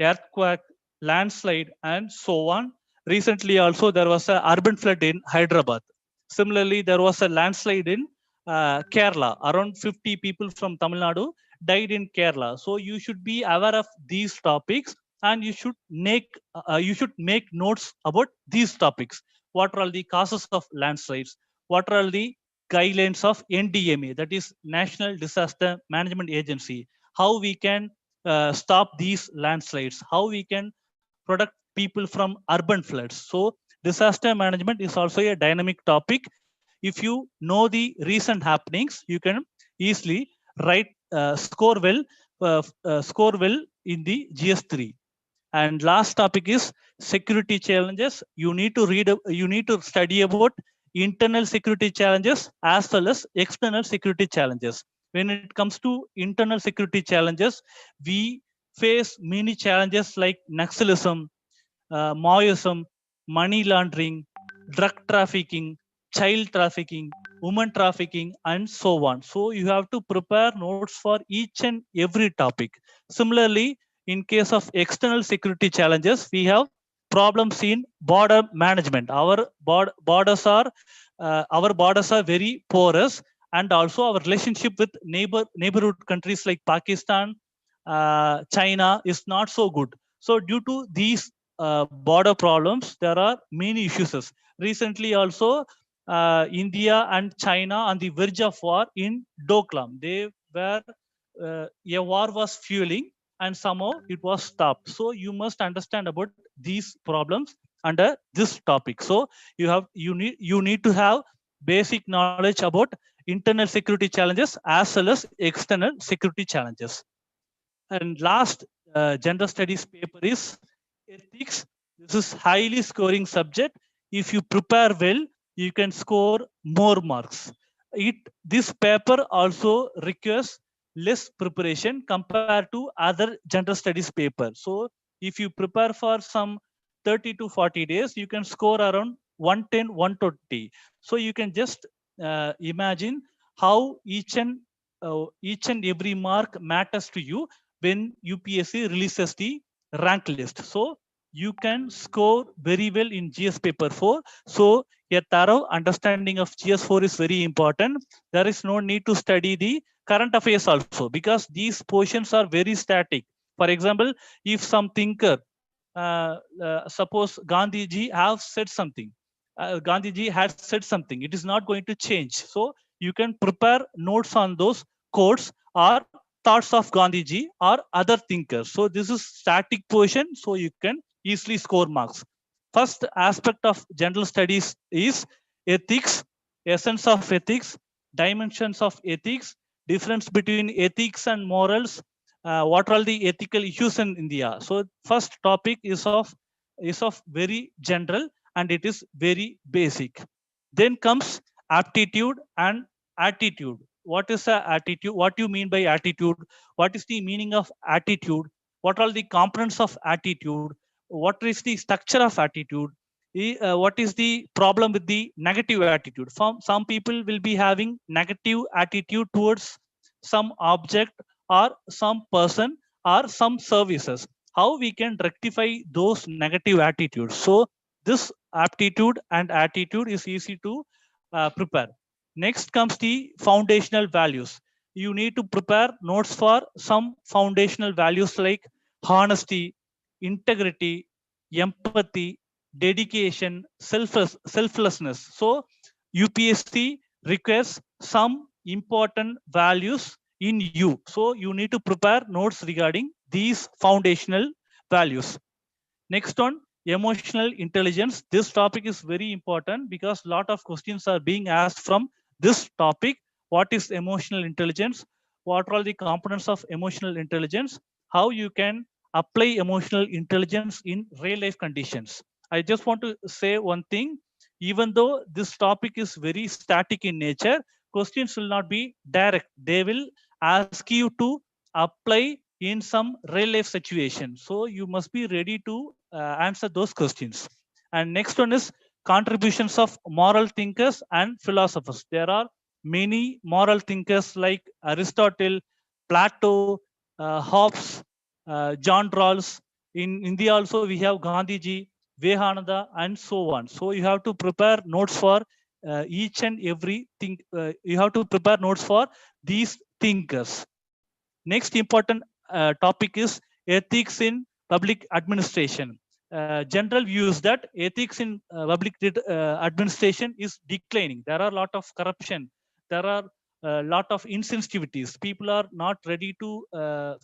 earthquake, landslide, and so on. Recently, also there was an urban flood in Hyderabad. Similarly, there was a landslide in Kerala. Around 50 people from Tamil Nadu died in Kerala. So you should be aware of these topics, and you should make notes about these topics. What are all the causes of landslides? What are all the guidelines of NDMA, that is National Disaster Management Agency? How we can stop these landslides, how we can protect people from urban floods. So disaster management is also a dynamic topic. If you know the recent happenings, you can easily write score well in the GS3. And last topic is security challenges. You need to study about internal security challenges as well as external security challenges. When it comes to internal security challenges, we face many challenges like Naxalism, Maoism, money laundering, drug trafficking, child trafficking, woman trafficking, and so on. So you have to prepare notes for each and every topic. Similarly, in case of external security challenges, we have problems in border management. Our borders are very porous, and also our relationship with neighborhood countries like Pakistan, China is not so good. So due to these border problems, there are many issues. Recently, also India and China on the verge of war in Doklam. They were a war was fueling, and somehow it was stopped. So you must understand about these problems under this topic. So you need to have basic knowledge about internal security challenges as well as external security challenges. And last gender studies paper is ethics. This is highly scoring subject. If you prepare well, you can score more marks. This paper also requires less preparation compared to other gender studies paper. So if you prepare for some 30 to 40 days, you can score around 110, 120. So you can just imagine how each and every mark matters to you when UPSC releases the rank list. So you can score very well in GS paper 4. So a thorough understanding of GS4 is very important. There is no need to study the current affairs also, because these portions are very static. For example, if some thinker, suppose Gandhiji have said something, Gandhiji has said something, it is not going to change. So you can prepare notes on those quotes or thoughts of Gandhiji or other thinkers. So this is static portion, so you can easily score marks. First aspect of general studies is ethics, essence of ethics, dimensions of ethics, difference between ethics and morals, what are the ethical issues in India. So first topic is of very general and it is very basic. Then comes aptitude and attitude. What is a attitude? What do you mean by attitude? What is the meaning of attitude? What are the components of attitude? What is the structure of attitude? What is the problem with the negative attitude? Some people will be having negative attitude towards some object or some person or some services. How we can rectify those negative attitudes? So this aptitude and attitude is easy to prepare. Next comes the foundational values. You need to prepare notes for some foundational values like honesty, integrity, empathy, dedication, selflessness. So UPSC requires some important values in you. So you need to prepare notes regarding these foundational values. Next one, emotional intelligence. This topic is very important because a lot of questions are being asked from this topic. What is emotional intelligence? What are the components of emotional intelligence? How you can apply emotional intelligence in real life conditions. I just want to say one thing. Even though this topic is very static in nature, questions will not be direct. They will ask you to apply in some real life situation. So you must be ready to answer those questions. And next one is contributions of moral thinkers and philosophers. There are many moral thinkers like Aristotle, Plato, Hobbes, John Rawls. In India also we have Gandhiji, Vivekananda, and so on. So you have to prepare notes for each and every thing. You have to prepare notes for these thinkers. Next important topic is ethics in public administration. General views that ethics in public administration is declining. There are a lot of corruption. There are a lot of insensitivities. People are not ready to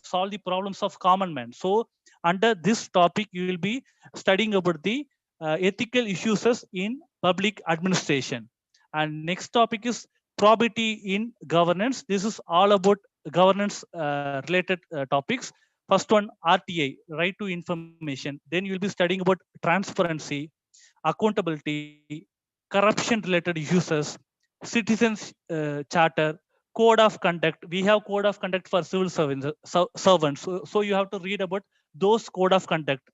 solve the problems of common man. So under this topic, you will be studying about the ethical issues in public administration. And next topic is probity in governance. This is all about governance related topics. First one, RTI, right to information. Then you will be studying about transparency, accountability, corruption related issues, citizens charter, code of conduct. We have code of conduct for civil servants. So you have to read about those code of conduct.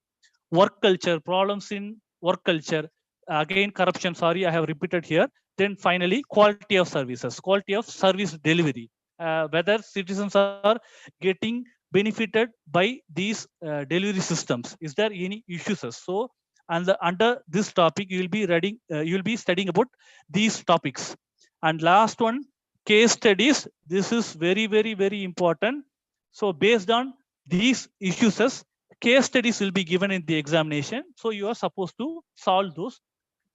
Work culture, problems in work culture, again corruption, sorry I have repeated here. Then finally quality of services, quality of service delivery, whether citizens are getting benefited by these delivery systems. Is there any issues? So and under this topic you will be reading, you will be studying about these topics. And last one, case studies. This is very important. So based on these issues, case studies will be given in the examination. So you are supposed to solve those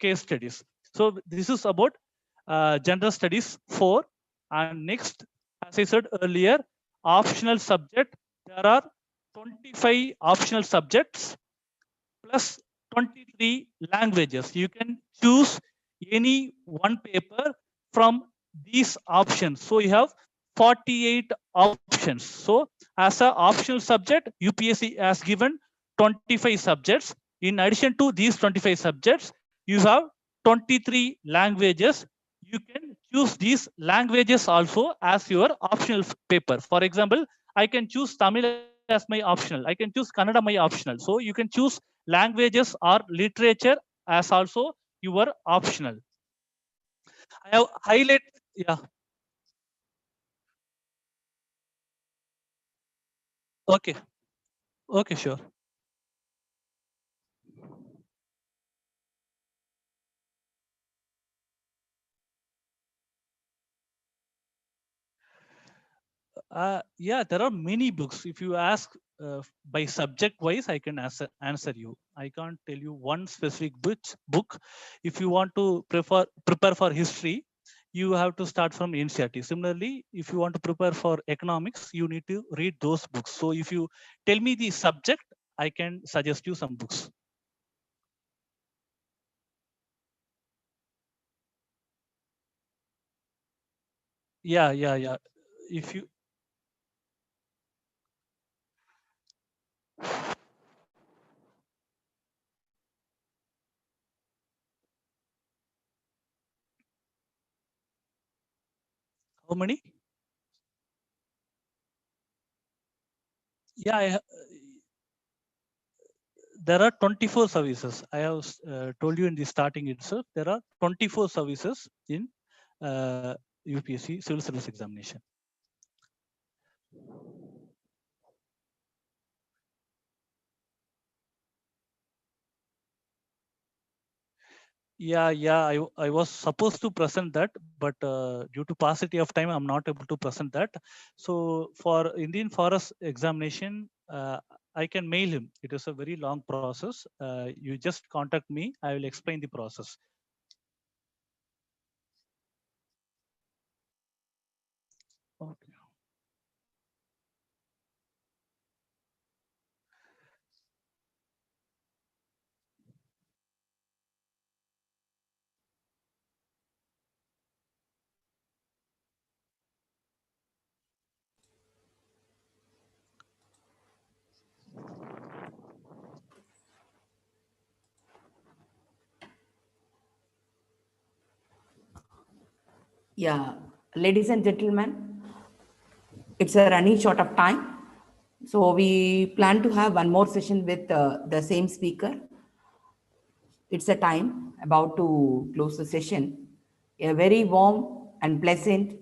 case studies. So this is about general studies 4. And next, as I said earlier, optional subject. There are 25 optional subjects plus 23 languages. You can choose any one paper from these options. So you have 48 options. So as a optional subject, UPSC has given 25 subjects. In addition to these 25 subjects, you have 23 languages. You can choose these languages also as your optional paper. For example, I can choose Tamil as my optional. I can choose Kannada my optional. So you can choose languages or literature as also your optional. I have highlight. Yeah. Okay. Okay. Sure. Yeah, there are many books. If you ask by subject wise, I can answer you. I can't tell you one specific book. If you want to prepare for history, you have to start from NCERT. Similarly, if you want to prepare for economics, you need to read those books. So if you tell me the subject, I can suggest you some books. Yeah. If you How many? Yeah, there are 24 services. I have told you in the starting itself, there are 24 services in UPSC Civil Service Examination. Yeah, I was supposed to present that, but due to paucity of time, I'm not able to present that. So for Indian Forest examination, I can mail him. It is a very long process. You just contact me. I will explain the process. Okay. Yeah, ladies and gentlemen, it's a running short of time. So we plan to have one more session with the same speaker. It's a time about to close the session. A very warm and pleasant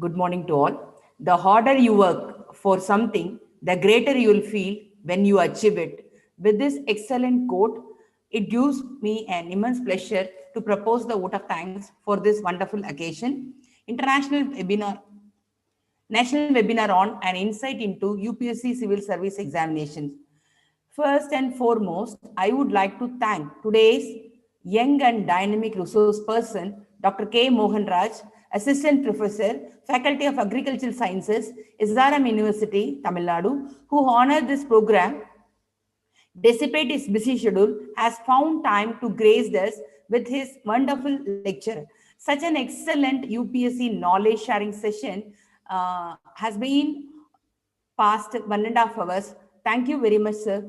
good morning to all. The harder you work for something, the greater you will feel when you achieve it. With this excellent quote, it gives me an immense pleasure to propose the vote of thanks for this wonderful occasion. International webinar, national webinar on an insight into UPSC civil service examinations. First and foremost, I would like to thank today's young and dynamic resource person, Dr. K. Mohanraj, Assistant Professor, Faculty of Agricultural Sciences, SRM University, Tamil Nadu, who honored this program despite his busy schedule, has found time to grace us with his wonderful lecture. Such an excellent UPSC knowledge sharing session has been past 1.5 hours. Thank you very much, sir.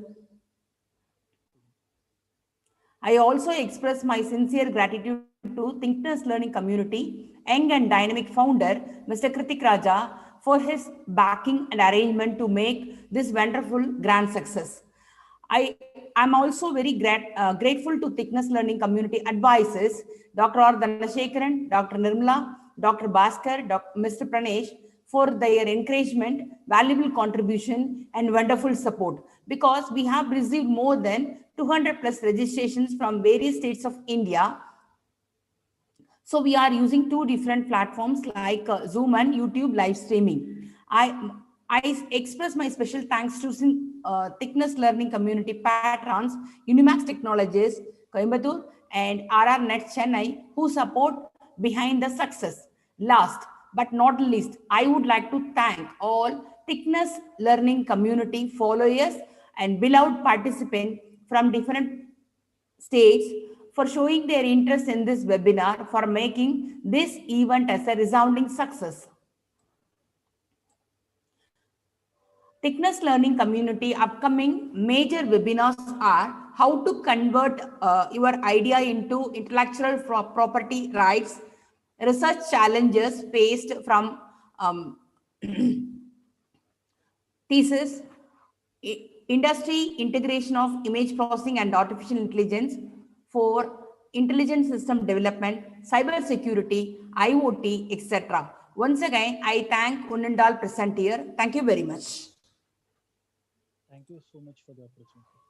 I also express my sincere gratitude to ThickNess Learning Community, young and dynamic founder, Mr. Kritik Raja, for his backing and arrangement to make this wonderful grand success. I am also very grateful to ThickNess Learning Community advisors, Dr. R. Dhanashekaran, Dr. Nirmala, Dr. Bhaskar, Mr. Pranesh, for their encouragement, valuable contribution, and wonderful support. Because we have received more than 200 plus registrations from various states of India. So we are using two different platforms like Zoom and YouTube live streaming. I express my special thanks to ThickNess Learning Community patrons, Unimax Technologies, Coimbatore, and RR Net Chennai, who support behind the success. Last but not least, I would like to thank all ThickNess Learning Community followers and beloved participants from different states for showing their interest in this webinar for making this event as a resounding success. ThickNess Learning Community upcoming major webinars are how to convert your idea into intellectual property rights, research challenges faced from thesis, industry integration of image processing and artificial intelligence for intelligent system development, cyber security, IoT, etc. Once again, I thank Unandal present here. Thank you very much. Thank you so much for the opportunity.